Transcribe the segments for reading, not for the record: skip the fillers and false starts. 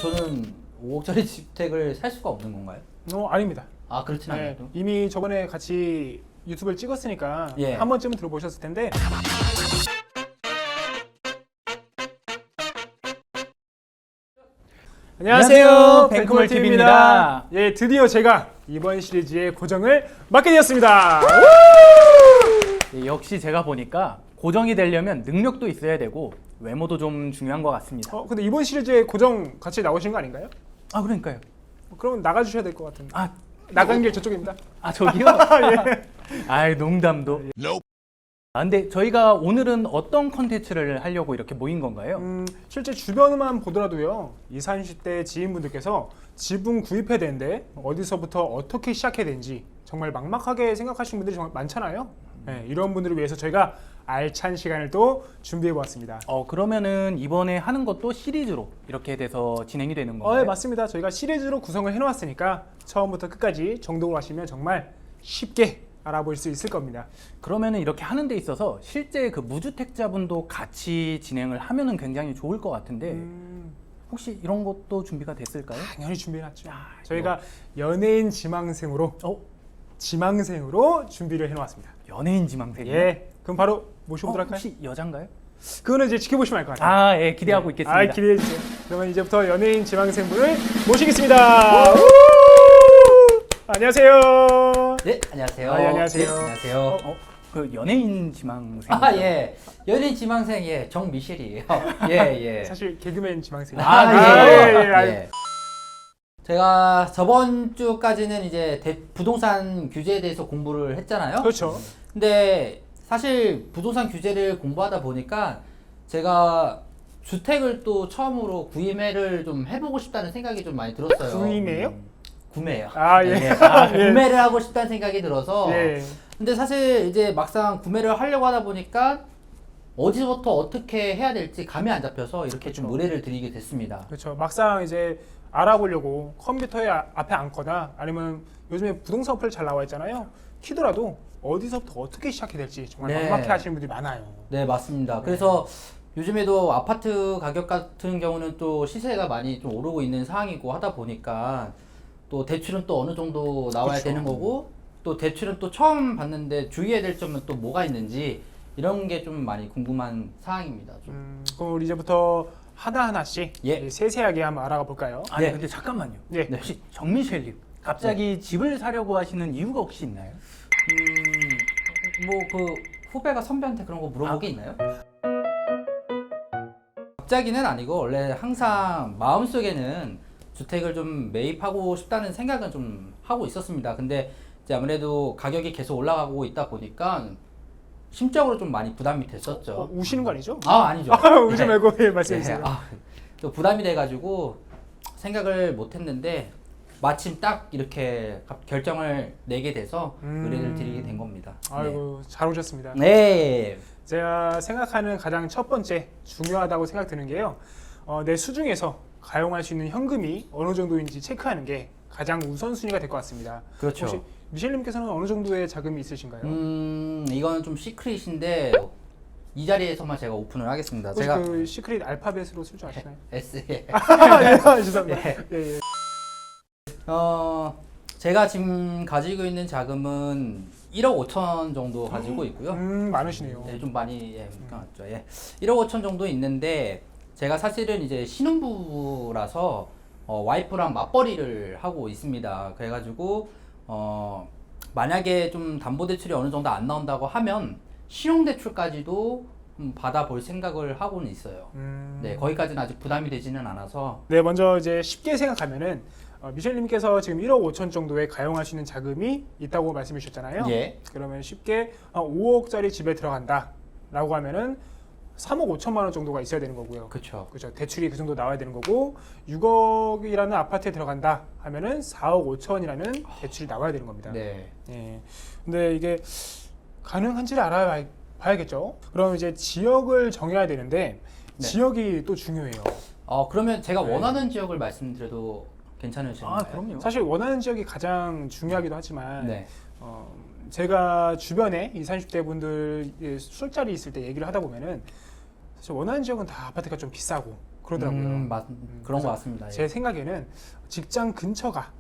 저는 5억짜리 주택을 살 수가 없는 건가요? 아닙니다. 아, 그렇진 네, 않아요. 이미 저번에 같이 유튜브를 찍었으니까 예. 한 번쯤은 들어보셨을 텐데 안녕하세요, 뱅크몰 TV입니다. 예, 드디어 제가 이번 시리즈의 고정을 맡게 되었습니다. 예, 역시 제가 보니까 고정이 되려면 능력도 있어야 되고 외모도 좀 중요한 것 같습니다. 근데 이번 시리즈에 고정 같이 나오신 거 아닌가요? 아 그러니까요. 그러면 나가주셔야 될 것 같은데. 아, 나간 길 저쪽입니다. 아 저기요? 예. 아이 농담도. 아 근데 저희가 오늘은 어떤 컨텐츠를 하려고 이렇게 모인 건가요? 실제 주변만 보더라도요, 20, 30대 지인분들께서 집은 구입해야 되는데 어디서부터 어떻게 시작해야 되는지 정말 막막하게 생각하시는 분들이 정말 많잖아요. 네, 이런 분들을 위해서 저희가 알찬 시간을 또 준비해 보았습니다. 그러면은 이번에 하는 것도 시리즈로 이렇게 돼서 진행이 되는 건가요? 네, 맞습니다. 저희가 시리즈로 구성을 해놓았으니까 처음부터 끝까지 정독을 하시면 정말 쉽게 알아볼 수 있을 겁니다. 그러면은 이렇게 하는 데 있어서 실제 그 무주택자분도 같이 진행을 하면은 굉장히 좋을 것 같은데 혹시 이런 것도 준비가 됐을까요? 당연히 준비해놨죠. 저희가 연예인 지망생으로 준비를 해놓았습니다. 연예인 지망생이요? 예, 그럼 바로 모셔보도록 할까요? 혹시 여잔가요? 그거는 이제 지켜보시면 알 것 같아요. 아, 예, 기대하고 있겠습니다. 기대해 주세요. 그러면 이제부터 연예인 지망생분을 모시겠습니다. 안녕하세요. 네, 안녕하세요. 예, 안녕하세요. 네, 안녕하세요. 그 연예인 지망생. 아, 예. 연예인 지망생, 예. 정미셸이에요. 예, 예. 사실 개그맨 지망생. 예. 제가 저번 주까지는 이제 부동산 규제에 대해서 공부를 했잖아요. 그렇죠. 근데 사실 부동산 규제를 공부하다 보니까 제가 주택을 또 처음으로 구매를 좀 해보고 싶다는 생각이 좀 많이 들었어요. 구매요? 구매요. 아, 예. 예. 구매를 하고 싶다는 생각이 들어서. 예. 근데 사실 이제 막상 구매를 하려고 하다 보니까 어디서부터 어떻게 해야 될지 감이 안 잡혀서 이렇게 좀 의뢰를 드리게 됐습니다. 그렇죠. 막상 이제 알아보려고 컴퓨터에 앞에 앉거나 아니면 요즘에 부동산 어플 잘 나와 있잖아요. 키더라도 어디서부터 어떻게 시작해야 될지 정말 네. 막막해 하시는 분들이 많아요. 네, 맞습니다. 그래서 요즘에도 아파트 가격 같은 경우는 또 시세가 많이 좀 오르고 있는 상황이고 하다 보니까 또 대출은 또 어느 정도 나와야 그렇죠. 되는 거고 또 대출은 또 처음 받는데 주의해야 될 점은 또 뭐가 있는지 이런 게 좀 많이 궁금한 사항입니다. 좀. 그럼 우리 이제부터 하나하나씩 예. 세세하게 한번 알아가 볼까요? 아니 네. 근데 잠깐만요. 예. 혹시 정미셸님 갑자기 집을 사려고 하시는 이유가 혹시 있나요? 뭐 그 후배가 선배한테 그런 거 물어본 게 있나요? 갑자기는 아니고 원래 항상 마음속에는 주택을 좀 매입하고 싶다는 생각은 좀 하고 있었습니다. 근데 이제 아무래도 가격이 계속 올라가고 있다 보니까 심적으로 좀 많이 부담이 됐었죠. 우시는 거 아니죠? 아, 아니죠. 울지 말고 말씀해 주세요. 또 부담이 돼가지고 생각을 못했는데 마침 딱 이렇게 결정을 내게 돼서 의뢰를 드리게 된 겁니다. 아이고, 잘 오셨습니다. 네. 제가 생각하는 가장 첫 번째 중요하다고 생각드는 게요. 내 수중에서 가용할 수 있는 현금이 어느 정도인지 체크하는 게 가장 우선순위가 될 것 같습니다. 그렇죠. 혹시 미셸님께서는 어느 정도의 자금이 있으신가요? 이거는 좀 시크릿인데 이 자리에서만 제가 오픈을 하겠습니다. 혹시 제가 그 시크릿 알파벳으로 쓸 줄 아시나요? S. 예, 죄송합니다. 예. 제가 지금 가지고 있는 자금은 1억 5천 정도 가지고 있고요. 많으시네요. 네, 좀 많이 맞죠. 1억 5천 정도 있는데 제가 사실은 이제 신혼부부라서 와이프랑 맞벌이를 하고 있습니다. 그래가지고 만약에 좀 담보대출이 어느 정도 안 나온다고 하면 신용대출까지도 받아볼 생각을 하고는 있어요. 네, 거기까지는 아직 부담이 되지는 않아서. 네, 먼저 이제 쉽게 생각하면은 미셸님께서 지금 1억 5천 정도에 가용할 수 있는 자금이 있다고 말씀해 주셨잖아요. 예. 그러면 쉽게 5억짜리 집에 들어간다라고 하면은 3억 5천만 원 정도가 있어야 되는 거고요. 그렇죠. 그렇죠. 대출이 그 정도 나와야 되는 거고 6억이라는 아파트에 들어간다 하면은 4억 5천이라는 대출이 나와야 되는 겁니다. 네. 예. 근데 이게 가능한지를 알아봐야겠죠. 그럼 이제 지역을 정해야 되는데 네. 지역이 또 중요해요. 그러면 제가 네. 원하는 지역을 말씀드려도 괜찮으신가요? 그럼요. 사실 원하는 지역이 가장 중요하기도 하지만 네. 제가 주변에 20, 30대 분들 술자리 있을 때 얘기를 하다 보면은 사실 원하는 지역은 다 아파트가 좀 비싸고 그러더라고요. 그런 그래서 것 같습니다. 예. 제 생각에는 직장 근처가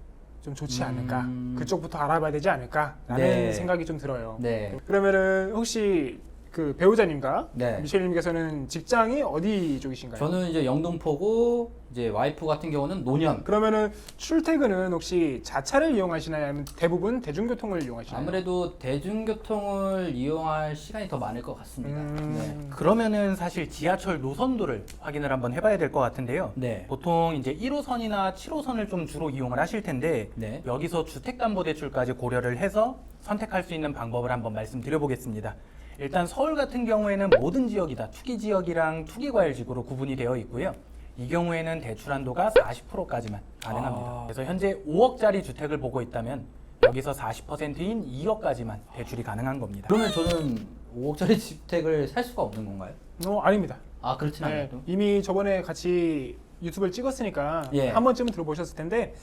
좀 좋지 않을까, 그쪽부터 알아봐야 되지 않을까라는 네. 생각이 좀 들어요. 네. 그러면은 혹시 그 배우자님과 네. 미셸님께서는 직장이 어디 쪽이신가요? 저는 이제 영등포고 이제 와이프 같은 경우는 노년. 그러면은 출퇴근은 혹시 자차를 이용하시나요? 아니면 대부분 대중교통을 이용하시나요? 아무래도 대중교통을 이용할 시간이 더 많을 것 같습니다. 그러면은 사실 지하철 노선도를 확인을 한번 해봐야 될 것 같은데요. 네. 보통 이제 1호선이나 7호선을 좀 주로 이용을 하실 텐데 네. 여기서 주택담보대출까지 고려를 해서 선택할 수 있는 방법을 한번 말씀드려보겠습니다. 일단 서울 같은 경우에는 모든 지역이 다 투기 지역이랑 투기 과열지구로 구분이 되어 있고요. 이 경우에는 대출 한도가 40%까지만 가능합니다. 그래서 현재 5억짜리 주택을 보고 있다면 여기서 40%인 2억까지만 대출이 가능한 겁니다. 그러면 저는 5억짜리 주택을 살 수가 없는 건가요? 아닙니다. 아, 그렇진 네, 않아요. 또? 이미 저번에 같이 유튜브를 찍었으니까 예. 한 번쯤은 들어보셨을 텐데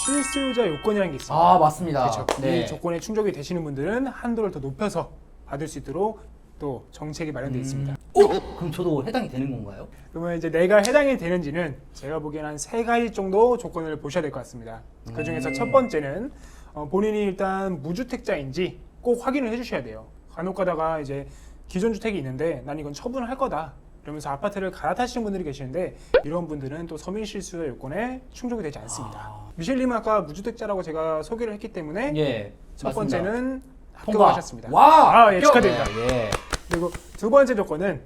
실수요자 요건이라는 게 있습니다. 아, 맞습니다. 그렇죠. 네. 이 조건에 충족이 되시는 분들은 한도를 더 높여서 받을 수 있도록 또 정책이 마련되어 있습니다. 그럼 저도 해당이 되는 건가요? 그러면 이제 내가 해당이 되는지는 제가 보기에는 한 3가지 정도 조건을 보셔야 될 것 같습니다. 그 중에서 첫 번째는 본인이 일단 무주택자인지 꼭 확인을 해주셔야 돼요. 간혹 가다가 이제 기존 주택이 있는데 난 이건 처분을 할 거다. 이러면서 아파트를 갈아타시는 분들이 계시는데 이런 분들은 또 서민 실수요 요건에 충족이 되지 않습니다. 미셸님은 아까 무주택자라고 제가 소개를 했기 때문에 예. 첫 맞습니다. 번째는 통과. 합격하셨습니다. 와! 예, 합격! 축하드립니다. 예. 그리고 두 번째 조건은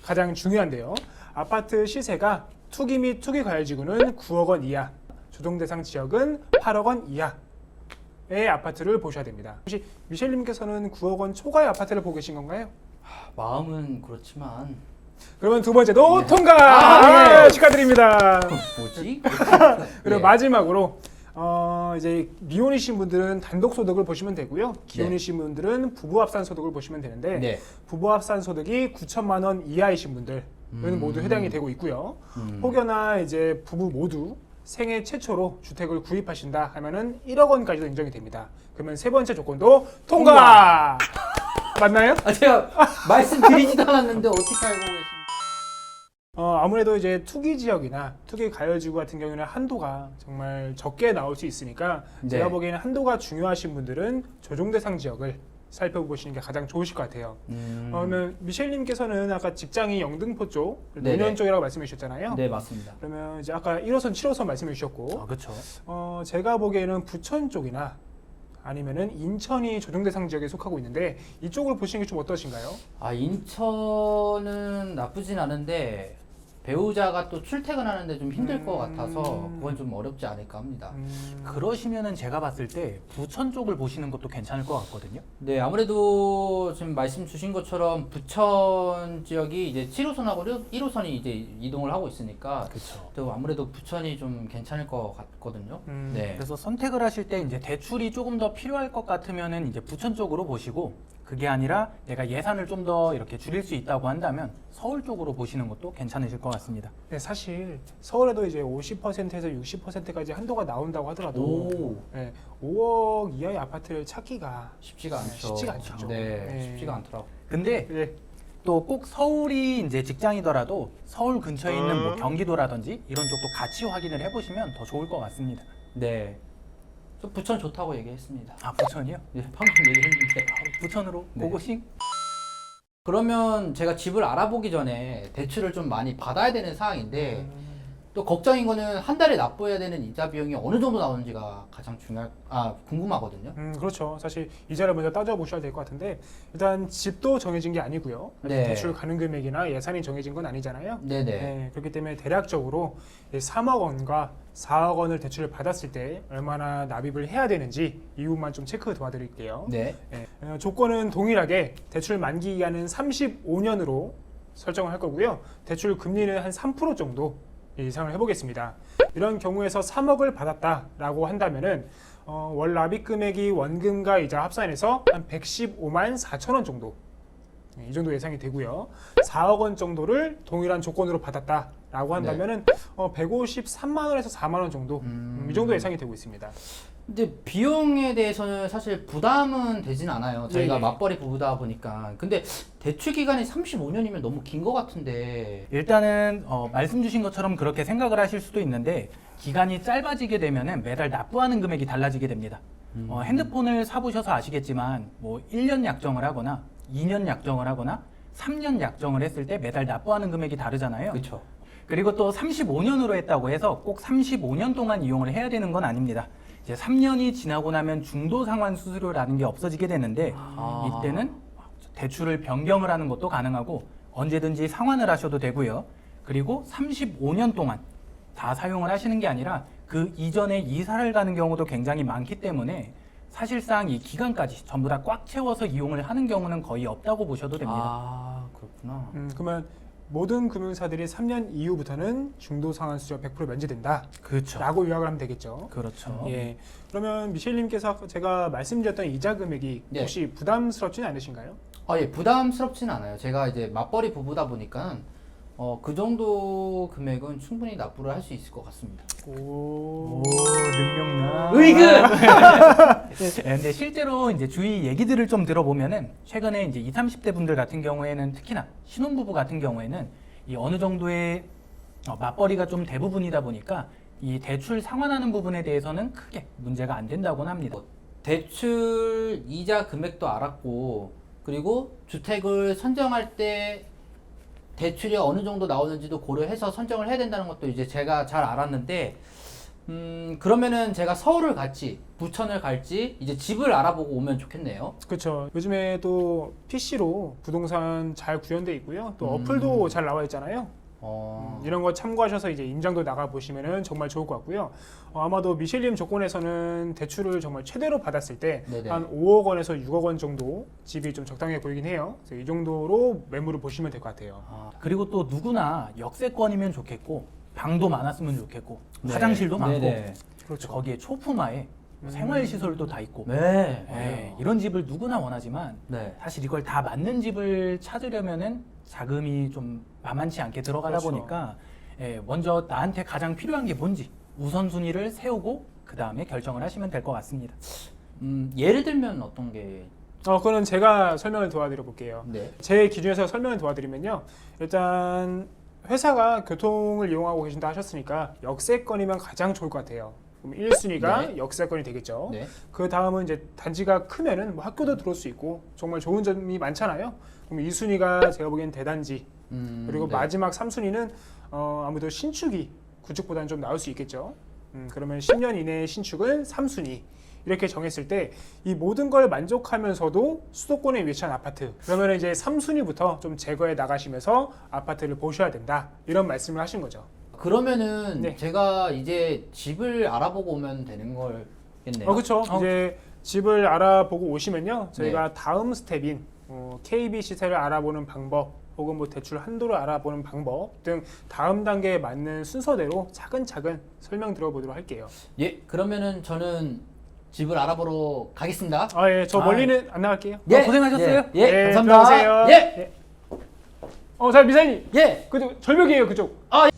가장 중요한데요. 아파트 시세가 투기 및 투기 과열지구는 9억 원 이하, 조정 대상 지역은 8억 원 이하의 아파트를 보셔야 됩니다. 혹시 미셸님께서는 9억 원 초과의 아파트를 보고 계신 건가요? 마음은 그렇지만 그러면 두 번째도 네. 통과! 아, 예. 축하드립니다. 뭐지? 그리고 예. 마지막으로 이제 미혼이신 분들은 단독 소득을 보시면 되고요. 기혼이신 분들은 부부 합산 소득을 보시면 되는데 네. 부부 합산 소득이 9천만 원 이하이신 분들은 모두 해당이 되고 있고요. 혹여나 이제 부부 모두 생애 최초로 주택을 구입하신다 하면은 1억 원까지도 인정이 됩니다. 그러면 세 번째 조건도 통과! 맞나요? 아, 제가 말씀드리지도 않았는데 어떻게 알고 계십니까? 아무래도 이제 투기 지역이나 투기 가열지구 같은 경우는 한도가 정말 적게 나올 수 있으니까 네. 제가 보기에는 한도가 중요하신 분들은 조정 대상 지역을 살펴보시는 게 가장 좋으실 것 같아요. 그러면 미셸님께서는 아까 직장이 영등포 쪽, 네네. 노년 쪽이라고 말씀해 주셨잖아요. 네, 맞습니다. 그러면 이제 아까 1호선, 7호선 말씀해 주셨고, 그렇죠. 제가 보기에는 부천 쪽이나 아니면은 인천이 조정 대상 지역에 속하고 있는데 이쪽을 보시는 게 좀 어떠신가요? 아, 인천은 나쁘진 않은데 배우자가 또 출퇴근하는데 좀 힘들 것 같아서 그건 좀 어렵지 않을까 합니다. 그러시면은 제가 봤을 때 부천 쪽을 보시는 것도 괜찮을 것 같거든요. 네, 아무래도 지금 말씀 주신 것처럼 부천 지역이 이제 7호선하고 1호선이 이제 이동을 하고 있으니까 그렇죠. 또 아무래도 부천이 좀 괜찮을 것 같거든요. 네. 그래서 선택을 하실 때 이제 대출이 조금 더 필요할 것 같으면은 이제 부천 쪽으로 보시고 그게 아니라 내가 예산을 좀 더 이렇게 줄일 수 있다고 한다면 서울 쪽으로 보시는 것도 괜찮으실 것 같습니다. 네, 사실 서울에도 이제 50%에서 60%까지 한도가 나온다고 하더라도 네, 5억 이하의 아파트를 찾기가 쉽지가 않죠. 쉽지가 않죠. 네, 네. 쉽지가 않더라고. 근데 네. 또 꼭 서울이 이제 직장이더라도 서울 근처에 있는 뭐 경기도라든지 이런 쪽도 같이 확인을 해보시면 더 좋을 것 같습니다. 네. 저 부천 좋다고 얘기했습니다. 아, 부천이요? 네, 방금 얘기했는데. 부천으로 네. 고고싱? 그러면 제가 집을 알아보기 전에 대출을 좀 많이 받아야 되는 상황인데 또 걱정인 거는 한 달에 납부해야 되는 이자 비용이 어느 정도 나오는지가 가장 궁금하거든요. 그렇죠. 사실 이자를 먼저 따져보셔야 될 것 같은데 일단 집도 정해진 게 아니고요. 네. 대출 가능 금액이나 예산이 정해진 건 아니잖아요. 네네. 네, 그렇기 때문에 대략적으로 3억 원과 4억 원을 대출을 받았을 때 얼마나 납입을 해야 되는지 이 부분만 좀 체크 도와드릴게요. 네. 조건은 동일하게 대출 만기 기간은 35년으로 설정을 할 거고요. 대출 금리는 한 3% 정도 예상을 해보겠습니다. 이런 경우에서 3억을 받았다라고 한다면은 월 납입 금액이 원금과 이자 합산해서 한 115만 4천 원 정도 이 정도 예상이 되고요. 4억 원 정도를 동일한 조건으로 받았다라고 라고 한다면은 153만 원에서 4만 원 정도 이 정도 예상이 되고 있습니다. 근데 비용에 대해서는 사실 부담은 되진 않아요. 저희가 예. 맞벌이 부부다 보니까. 근데 대출 기간이 35년이면 너무 긴 것 같은데. 일단은 말씀 주신 것처럼 그렇게 생각을 하실 수도 있는데 기간이 짧아지게 되면은 매달 납부하는 금액이 달라지게 됩니다. 핸드폰을 사보셔서 아시겠지만 뭐 1년 약정을 하거나 2년 약정을 하거나 3년 약정을 했을 때 매달 납부하는 금액이 다르잖아요. 그렇죠. 그리고 또 35년으로 했다고 해서 꼭 35년 동안 이용을 해야 되는 건 아닙니다. 이제 3년이 지나고 나면 중도 상환 수수료라는 게 없어지게 되는데 이때는 대출을 변경을 하는 것도 가능하고 언제든지 상환을 하셔도 되고요. 그리고 35년 동안 다 사용을 하시는 게 아니라 그 이전에 이사를 가는 경우도 굉장히 많기 때문에 사실상 이 기간까지 전부 다 꽉 채워서 이용을 하는 경우는 거의 없다고 보셔도 됩니다. 아, 그렇구나. 그러면 모든 금융사들이 3년 이후부터는 중도 상환 수수료 100% 면제된다. 그렇죠. 라고 요약을 하면 되겠죠. 그렇죠. 예. 그러면 미셸님께서 제가 말씀드렸던 이자 금액이 네. 혹시 부담스럽지는 않으신가요? 예, 부담스럽진 않아요. 제가 이제 맞벌이 부부다 보니까 그 정도 금액은 충분히 납부를 할 수 있을 것 같습니다. 오. 능력나. 으이그! 네, 근데 실제로 이제 주위 얘기들을 좀 들어보면은 최근에 이제 20, 30대 분들 같은 경우에는 특히나 신혼부부 같은 경우에는 이 어느 정도의 맞벌이가 좀 대부분이다 보니까 이 대출 상환하는 부분에 대해서는 크게 문제가 안 된다고는 합니다. 대출 이자 금액도 알았고, 그리고 주택을 선정할 때 대출이 어느 정도 나오는지도 고려해서 선정을 해야 된다는 것도 이제 제가 잘 알았는데, 그러면은 제가 서울을 갈지 부천을 갈지 이제 집을 알아보고 오면 좋겠네요. 그렇죠. 요즘에 또 PC로 부동산 잘 구현돼 있고요. 또 어플도 잘 나와 있잖아요. 이런 거 참고하셔서 이제 임장도 나가 보시면은 정말 좋을 것 같고요. 아마도 미셸님 조건에서는 대출을 정말 최대로 받았을 때 네네. 한 5억 원에서 6억 원 정도 집이 좀 적당해 보이긴 해요. 그래서 이 정도로 매물을 보시면 될 것 같아요. 그리고 또 누구나 역세권이면 좋겠고 방도 많았으면 좋겠고 네. 화장실도 많고 네네. 그렇죠. 거기에 초품화에 생활시설도 다 있고 네. 네, 이런 집을 누구나 원하지만 네. 사실 이걸 다 맞는 집을 찾으려면은 자금이 좀 만만치 않게 들어가다 그렇죠. 보니까 먼저 나한테 가장 필요한 게 뭔지 우선순위를 세우고 그 다음에 결정을 하시면 될 것 같습니다. 예를 들면 어떤 게? 그거는 제가 설명을 도와드려 볼게요. 네. 제 기준에서 설명을 도와드리면요. 일단 회사가 교통을 이용하고 계신다 하셨으니까 역세권이면 가장 좋을 것 같아요. 그럼 1순위가 네. 역세권이 되겠죠. 네. 그 다음은 이제 단지가 크면은 뭐 학교도 들어올 수 있고 정말 좋은 점이 많잖아요. 그럼 2순위가 제가 보기엔 대단지. 그리고 네. 마지막 3순위는 아무래도 신축이 구축보다는 좀 나올 수 있겠죠. 그러면 10년 이내의 신축은 3순위. 이렇게 정했을 때 이 모든 걸 만족하면서도 수도권에 위치한 아파트 그러면 이제 3순위부터 좀 제거해 나가시면서 아파트를 보셔야 된다 이런 말씀을 하신 거죠. 그러면은 네. 제가 이제 집을 알아보고 오면 되는 거겠네요. 그렇죠. 이제 집을 알아보고 오시면요 저희가 네. 다음 스텝인 KB 시세를 알아보는 방법 혹은 뭐 대출 한도를 알아보는 방법 등 다음 단계에 맞는 순서대로 차근차근 설명 들어보도록 할게요. 예, 그러면은 저는 집을 알아보러 가겠습니다. 예, 저 멀리는 안 나갈게요. 예, 고생하셨어요. 예, 예, 네, 감사합니다. 들어오세요. 예, 자 미사님, 예. 그쪽 절벽이에요 그쪽. 아,